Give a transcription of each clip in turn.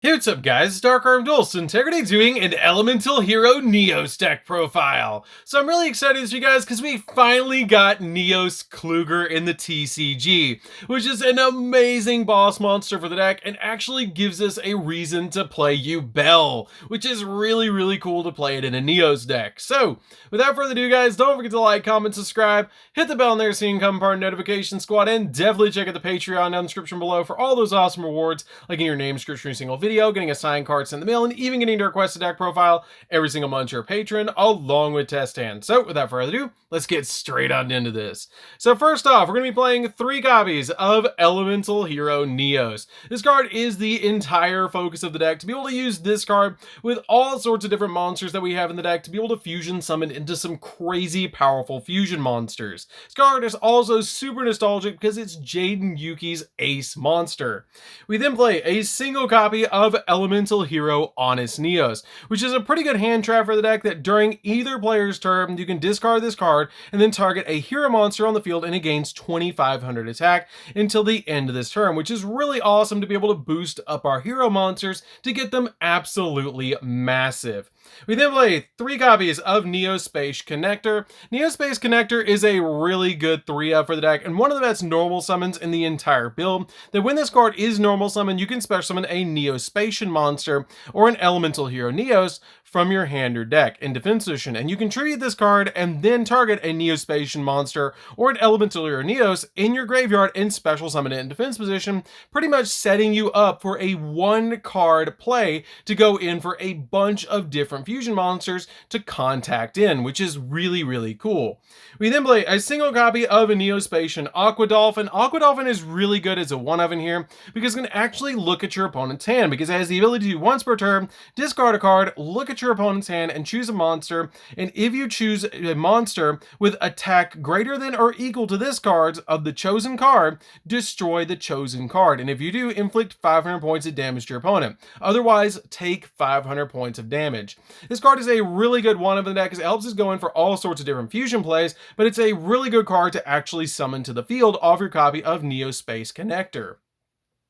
Hey, what's up guys, it's DarkArmedDuelist, and today doing an Elemental Hero Neos deck profile. So I'm really excited for you guys because we finally got Neos Kluger in the TCG, which is an amazing boss monster for the deck and actually gives us a reason to play Yugioh, which is really cool to play it in a Neos deck. So without further ado guys, don't forget to like, comment, subscribe, hit the bell in there so you can become part of the notification squad, and definitely check out the Patreon down in the description below for all those awesome rewards, like in your name description every single video, getting a signed card sent in the mail, and even getting to request a deck profile every single month you're a patron, along with test hands. So without further ado, let's get straight on into this. So first off, we're going to be playing 3 copies of Elemental Hero Neos. This card is the entire focus of the deck, to be able to use this card with all sorts of different monsters that we have in the deck to be able to fusion summon into some crazy powerful fusion monsters. This card is also super nostalgic because it's Jaden Yuki's ace monster. We then play a single copy of Elemental Hero Honest Neos, which is a pretty good hand trap for the deck that during either player's turn, you can discard this card and then target a hero monster on the field and it gains 2500 attack until the end of this turn, which is really awesome to be able to boost up our hero monsters to get them absolutely massive. We then play 3 copies of Neospace Connector. Neospace Connector is a really good 3-up for the deck and one of the best normal summons in the entire build. That when this card is normal summon, you can special summon a Neospatian monster or an Elemental Hero Neos from your hand or deck in defense position, and you can tribute this card and then target a Neospatian monster or an Elemental Hero Neos in your graveyard and special summon it in defense position, pretty much setting you up for a 1-card play to go in for a bunch of different fusion monsters to contact in, which is really cool. We then play a single copy of a Neospatian Aqua Dolphin. Aqua Dolphin is really good as a 1-of in here because it can actually look at your opponent's hand, because it has the ability to once per turn discard a card, look at your opponent's hand and choose a monster, and if you choose a monster with attack greater than or equal to this card's of the chosen card, destroy the chosen card, and if you do, inflict 500 points of damage to your opponent. Otherwise, take 500 points of damage. This card is a really good 1-of in the deck because it helps us go in for all sorts of different fusion plays, but it's a really good card to actually summon to the field off your copy of Neospace Connector.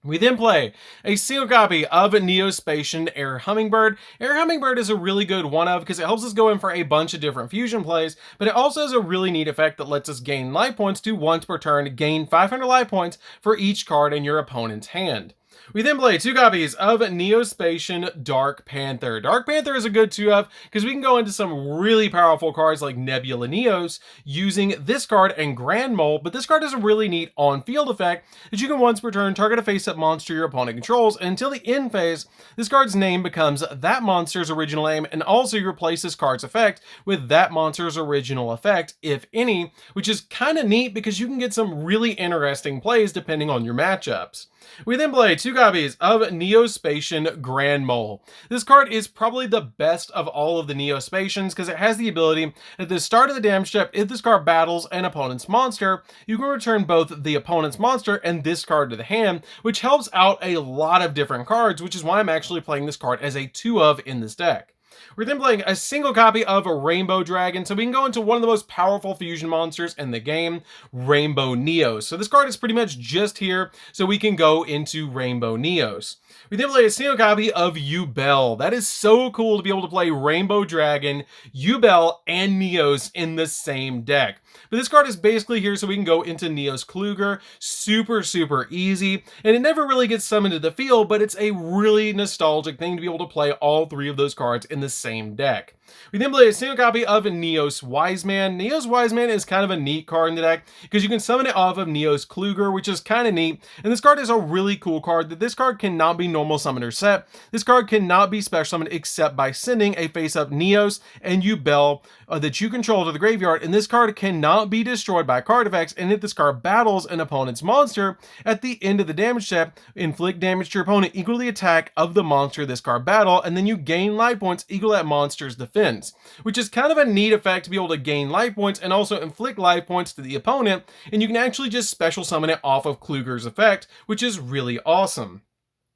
We then play a single copy of Neospatian Air Hummingbird. Air Hummingbird is a really good 1-of because it helps us go in for a bunch of different fusion plays, but it also has a really neat effect that lets us gain life points to once per turn, gain 500 life points for each card in your opponent's hand. We then play 2 copies of Neospatian Dark Panther. Dark Panther is a good 2-of because we can go into some really powerful cards like Nebula Neos using this card and Grand Mole, but this card has a really neat on-field effect that you can once per turn target a face-up monster your opponent controls, and until the end phase, this card's name becomes that monster's original name, and also you replace this card's effect with that monster's original effect, if any, which is kind of neat because you can get some really interesting plays depending on your matchups. We then play 2 copies of Neospatian Grand Mole. This card is probably the best of all of the Neospatians because it has the ability at the start of the damage step, if this card battles an opponent's monster, you can return both the opponent's monster and this card to the hand, which helps out a lot of different cards, which is why I'm actually playing this card as a 2-of in this deck. We're then playing a single copy of a Rainbow Dragon, so we can go into one of the most powerful fusion monsters in the game, Rainbow Neos. So this card is pretty much just here, so we can go into Rainbow Neos. We then play a single copy of Yugioh. That is so cool to be able to play Rainbow Dragon, Yugioh, and Neos in the same deck. But this card is basically here so we can go into Neos Kluger, super easy, and it never really gets summoned to the field, but it's a really nostalgic thing to be able to play all 3 of those cards in the same deck. We then play a single copy of Neos Wiseman. Neos Wiseman is kind of a neat card in the deck because you can summon it off of Neos Kluger, which is kind of neat, and this card is a really cool card that this card cannot be normal summoner set. This card cannot be special summoned except by sending a face-up Neos and Yugioh that you control to the graveyard, and this card cannot be destroyed by card effects, and if this card battles an opponent's monster, at the end of the damage step, inflict damage to your opponent equal to the attack of the monster this card battle, and then you gain life points equal to that monster's defense, which is kind of a neat effect to be able to gain life points and also inflict life points to the opponent, and you can actually just special summon it off of Kluger's effect, which is really awesome.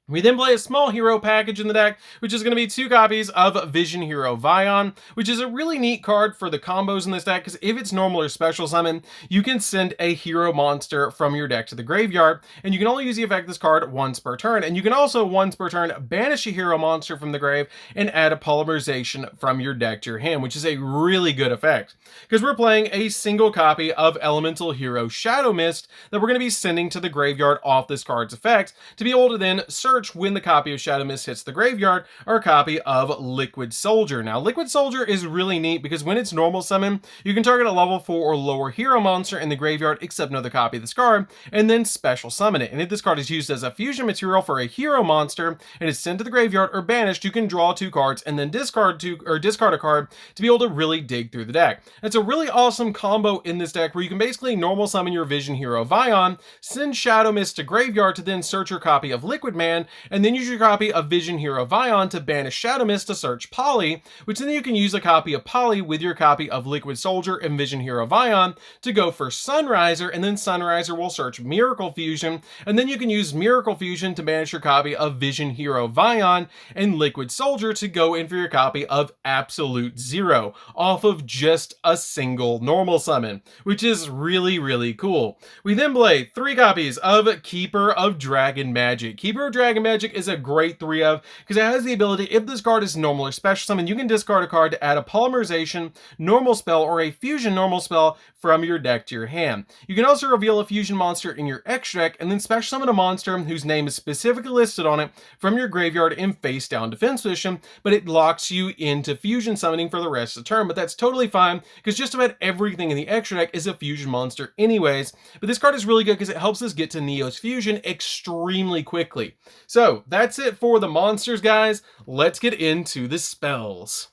We then play a small hero package in the deck, which is going to be 2 copies of Vision Hero Vion, which is a really neat card for the combos in this deck, because if it's normal or special summon, you can send a hero monster from your deck to the graveyard, and you can only use the effect of this card once per turn, and you can also once per turn banish a hero monster from the grave and add a polymerization from your deck to your hand, which is a really good effect, because we're playing a single copy of Elemental Hero Shadow Mist that we're going to be sending to the graveyard off this card's effect to be able to then search when the copy of Shadow Mist hits the graveyard, or a copy of Liquid Soldier. Now, Liquid Soldier is really neat because when it's normal summon, you can target a level 4 or lower hero monster in the graveyard except another copy of this card, and then special summon it. And if this card is used as a fusion material for a hero monster and is sent to the graveyard or banished, you can draw 2 cards and then discard a card to be able to really dig through the deck. It's a really awesome combo in this deck where you can basically normal summon your Vision Hero Vion, send Shadow Mist to graveyard to then search your copy of Liquid Man, and then use your copy of Vision Hero Vion to banish Shadow Mist to search Poly, which then you can use a copy of Poly with your copy of Liquid Soldier and Vision Hero Vion to go for Sunriser, and then Sunriser will search Miracle Fusion, and then you can use Miracle Fusion to banish your copy of Vision Hero Vion and Liquid Soldier to go in for your copy of Absolute Zero off of just a single normal summon, which is really, really cool. We then play 3 copies of Keeper of Dragon Magic. Keeper of Dragon Magic is a great 3 of because it has the ability, if this card is normal or special summon, you can discard a card to add a polymerization normal spell or a fusion normal spell from your deck to your hand. You can also reveal a fusion monster in your extra deck and then special summon a monster whose name is specifically listed on it from your graveyard in face down defense position, but it locks you into fusion summoning for the rest of the turn. But that's totally fine because just about everything in the extra deck is a fusion monster anyways. But this card is really good because it helps us get to Neo's fusion extremely quickly. So that's it for the monsters, guys. Let's get into the spells.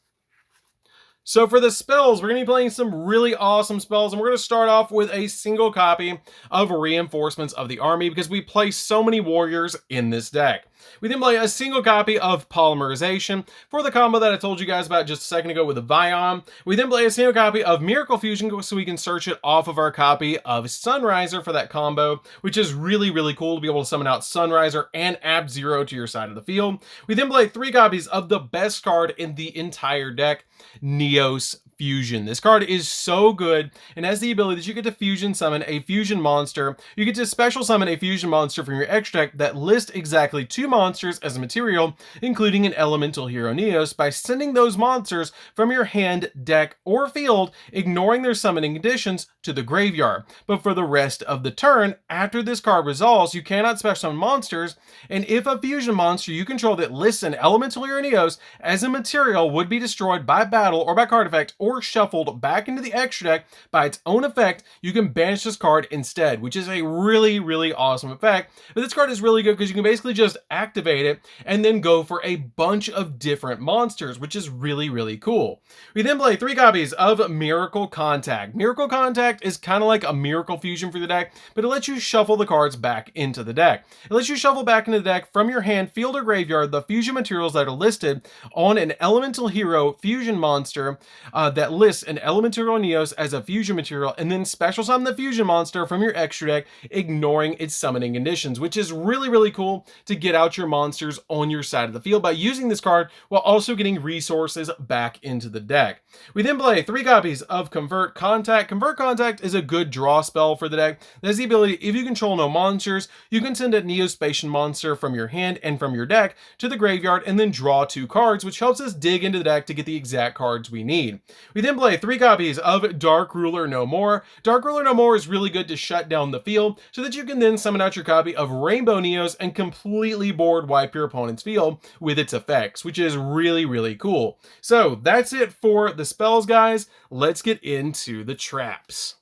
So for the spells, we're going to be playing some really awesome spells, and we're going to start off with a single copy of Reinforcements of the Army because we play so many warriors in this deck. We then play a single copy of Polymerization for the combo that I told you guys about just a second ago with the Vion. We then play a single copy of Miracle Fusion so we can search it off of our copy of Sunriser for that combo, which is really, really cool to be able to summon out Sunriser and Ab Zero to your side of the field. We then play 3 copies of the best card in the entire deck, Neos Fusion. This card is so good and has the ability that you get to fusion summon a fusion monster. You get to special summon a fusion monster from your extra deck that lists exactly 2 monsters as a material, including an elemental hero Neos, by sending those monsters from your hand, deck, or field, ignoring their summoning conditions, to the graveyard. But for the rest of the turn, after this card resolves, you cannot special summon monsters, and if a fusion monster you control that lists an elemental hero Neos as a material would be destroyed by battle or by card effect or shuffled back into the extra deck by its own effect, you can banish this card instead, which is a really, really awesome effect. But this card is really good because you can basically just activate it and then go for a bunch of different monsters, which is really, really cool. We then play 3 copies of Miracle Contact. Miracle Contact is kind of like a Miracle Fusion for the deck, but it lets you shuffle the cards back into the deck. It lets you shuffle back into the deck from your hand, field, or graveyard the fusion materials that are listed on an elemental hero fusion monster that lists an elemental hero Neos as a fusion material, and then special summon the fusion monster from your extra deck, ignoring its summoning conditions, which is really, really cool to get out your monsters on your side of the field by using this card while also getting resources back into the deck. We then play 3 copies of Convert Contact. Convert Contact is a good draw spell for the deck. That has the ability, if you control no monsters, you can send a Neospatian monster from your hand and from your deck to the graveyard and then draw 2 cards, which helps us dig into the deck to get the exact cards we need. We then play 3 copies of Dark Ruler No More. Dark Ruler No More is really good to shut down the field so that you can then summon out your copy of Rainbow Neos and completely board wipe your opponent's field with its effects, which is really, really cool. So that's it for the spells, guys. Let's get into the traps.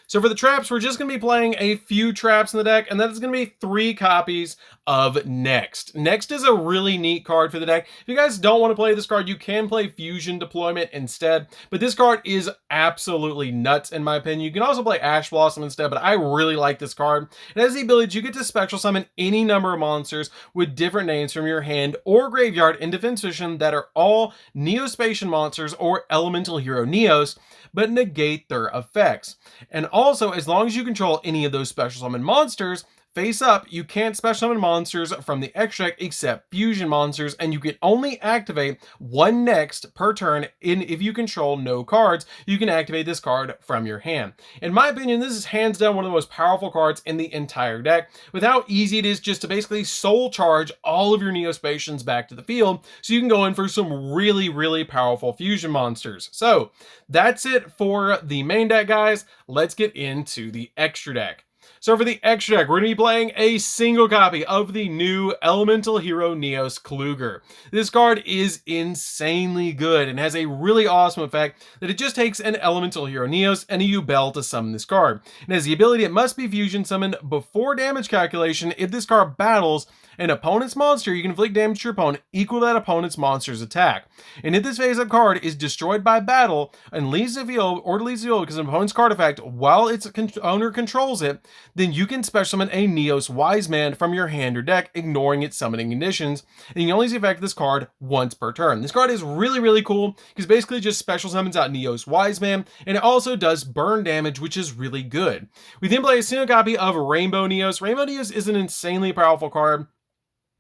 So for the traps, we're just going to be playing a few traps in the deck, and that is going to be 3 copies of Next. Next is a really neat card for the deck. If you guys don't want to play this card, you can play Fusion Deployment instead, but this card is absolutely nuts in my opinion. You can also play Ash Blossom instead, but I really like this card. It has the ability that you get to special summon any number of monsters with different names from your hand or graveyard in defense position that are all Neospatian monsters or elemental hero Neos, but negate their effects. And also, as long as you control any of those special summon monsters, Face up, you can't special summon monsters from the extra deck except fusion monsters, and you can only activate one next per turn if you control no cards. You can activate this card from your hand. In my opinion, this is hands down one of the most powerful cards in the entire deck, with how easy it is just to basically soul charge all of your Neospacians back to the field, so you can go in for some really powerful fusion monsters. So that's it for the main deck, guys. Let's get into the extra deck. So for the extra deck, we're going to be playing a single copy of the new Elemental Hero Neos Kluger. This card is insanely good and has a really awesome effect that it just takes an Elemental Hero Neos and a Yubel to summon this card. It has the ability it must be fusion summoned before damage calculation. If this card battles an opponent's monster, you can inflict damage to your opponent equal to that opponent's monster's attack. And if this face-up card is destroyed by battle and leaves the field, or leaves the field because an opponent's card effect while its owner controls it, then you can special summon a Neos Wise Man from your hand or deck, ignoring its summoning conditions, and you can only see the effect of this card once per turn. This card is really cool because basically just special summons out Neos Wise Man, and it also does burn damage, which is really good. We then play a single copy of Rainbow Neos. Rainbow Neos is an insanely powerful card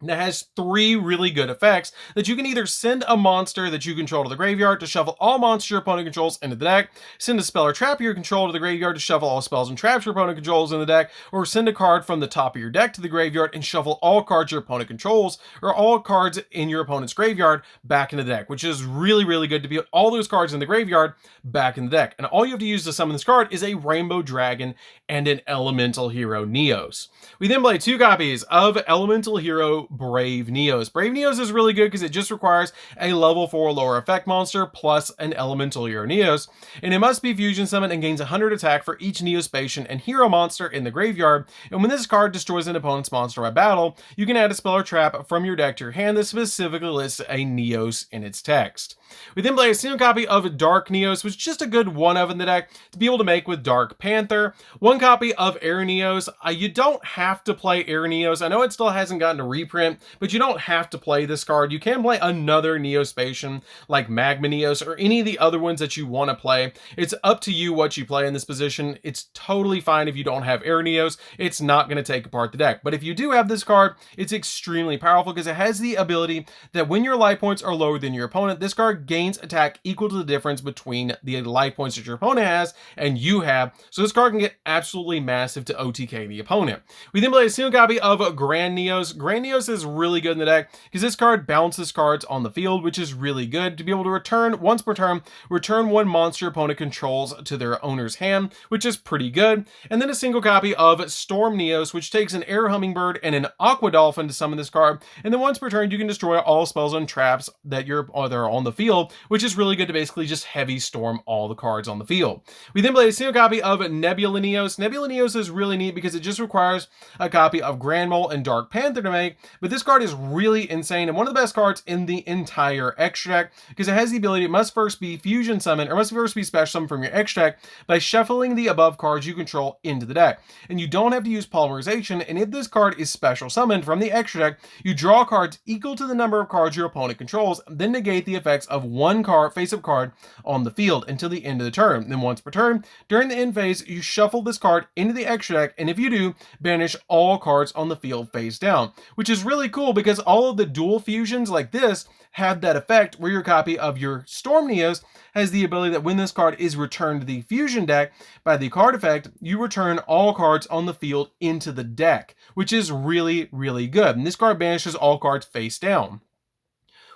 that has three really good effects that you can either send a monster that you control to the graveyard to shuffle all monsters your opponent controls into the deck, send a spell or trap you control to the graveyard to shuffle all spells and traps your opponent controls in the deck, or send a card from the top of your deck to the graveyard and shuffle all cards your opponent controls, or all cards in your opponent's graveyard back into the deck, which is really good to put all those cards in the graveyard back in the deck. And all you have to use to summon this card is a Rainbow Dragon and an Elemental Hero Neos. We then play two copies of Elemental Hero Brave Neos. Brave Neos is really good because it just requires a level 4 lower effect monster plus an Elemental Hero Neos, and it must be fusion summoned and gains 100 attack for each Neospatian and hero monster in the graveyard. And when this card destroys an opponent's monster by battle, you can add a spell or trap from your deck to your hand that specifically lists a Neos in its text. We then play a single copy of Dark Neos, which is just a good one-of in the deck to be able to make with Dark Panther. One copy of Air Neos. You don't have to play Air Neos. I know it still hasn't gotten a reprint, but you don't have to play this card. You can play another Neospatian like Magma Neos or any of the other ones that you want to play. It's up to you what you play in this position. It's totally fine if you don't have Air Neos. It's not going to take apart the deck. But if you do have this card, it's extremely powerful because it has the ability that when your life points are lower than your opponent, this card gains attack equal to the difference between the life points that your opponent has and you have. So this card can get absolutely massive to OTK the opponent. We then play a single copy of Grand Neos. Grand Neos is really good in the deck because this card bounces cards on the field, which is really good to be able to return once per turn, return one monster opponent controls to their owner's hand, which is pretty good. And then a single copy of Storm Neos, which takes an Air Hummingbird and an Aqua Dolphin to summon this card. And then once per turn, you can destroy all spells and traps that are on the field, which is really good to basically just heavy storm all the cards on the field. We then play a single copy of Nebula Neos. Nebula Neos is really neat because it just requires a copy of Grand Mole and Dark Panther to make, but this card is really insane and one of the best cards in the entire extra deck because it has the ability, it must first be fusion summoned or must first be special summoned from your extra deck by shuffling the above cards you control into the deck. And you don't have to use polymerization, and if this card is special summoned from the extra deck, you draw cards equal to the number of cards your opponent controls, then negate the effects of one card, face-up card on the field until the end of the turn. Then once per turn, during the end phase, you shuffle this card into the extra deck, and if you do, banish all cards on the field face down, which is really cool because all of the dual fusions like this have that effect where your copy of your Storm Neos has the ability that when this card is returned to the fusion deck by the card effect, you return all cards on the field into the deck, which is really good. And this card banishes all cards face down.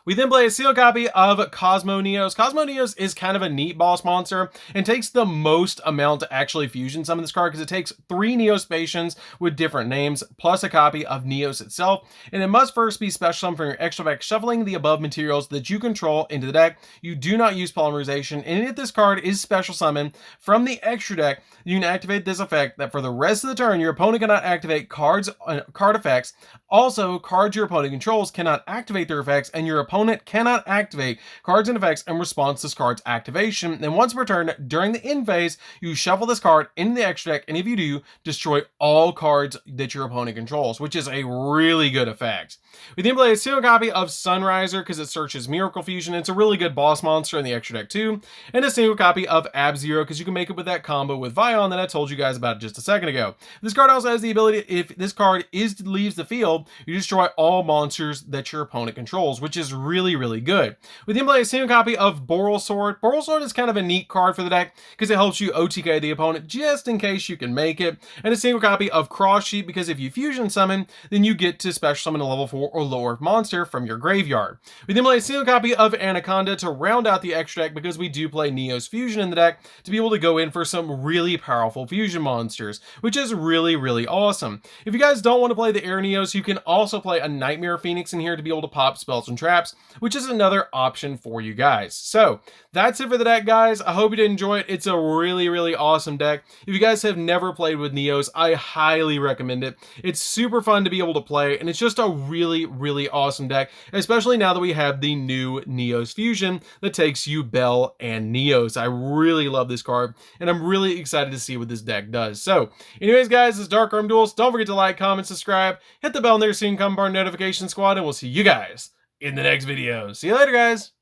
We then play a sealed copy of Cosmo Neos. Cosmo Neos is kind of a neat boss monster and takes the most amount to actually fusion summon this card because it takes 3 Neospatians with different names plus a copy of Neos itself, and it must first be special summoned from your extra deck, shuffling the above materials that you control into the deck. You do not use polymerization, and if this card is special summoned from the extra deck, you can activate this effect that for the rest of the turn, your opponent cannot activate card effects. Also, cards your opponent controls cannot activate their effects, and your opponent opponent cannot activate cards and effects in response to this card's activation, and once per turn during the end phase, you shuffle this card into the extra deck, and if you do, destroy all cards that your opponent controls, which is a really good effect. We then play a single copy of Sunriser because it searches Miracle Fusion. It's a really good boss monster in the extra deck too, and a single copy of Ab-Zero because you can make it with that combo with Vion that I told you guys about just a second ago. This card also has the ability, if this card leaves the field, you destroy all monsters that your opponent controls, which is really, really good. We then play a single copy of Boral Sword. Boral Sword is kind of a neat card for the deck because it helps you OTK the opponent just in case you can make it, and a single copy of Cross Sheet because if you fusion summon, then you get to special summon a level 4 or lower monster from your graveyard. We then play a single copy of Anaconda to round out the extra deck because we do play Neo's Fusion in the deck to be able to go in for some really powerful fusion monsters, which is really, really awesome. If you guys don't want to play the Air Neos, you can also play a Nightmare Phoenix in here to be able to pop spells and traps, which is another option for you guys. So that's it for the deck, guys. I hope you did enjoy it. It's a really, really awesome deck. If you guys have never played with Neos, I highly recommend it. It's super fun to be able to play, and it's just a really, really awesome deck, especially now that we have the new Neos Fusion that takes you Bell and Neos. I really love this card, and I'm really excited to see what this deck does. So anyways, guys, this is DarkArmedDuelist. Don't forget to like, comment, subscribe, hit the bell near so you can come part of our notification squad, and we'll see you guys in the next video. See you later, guys.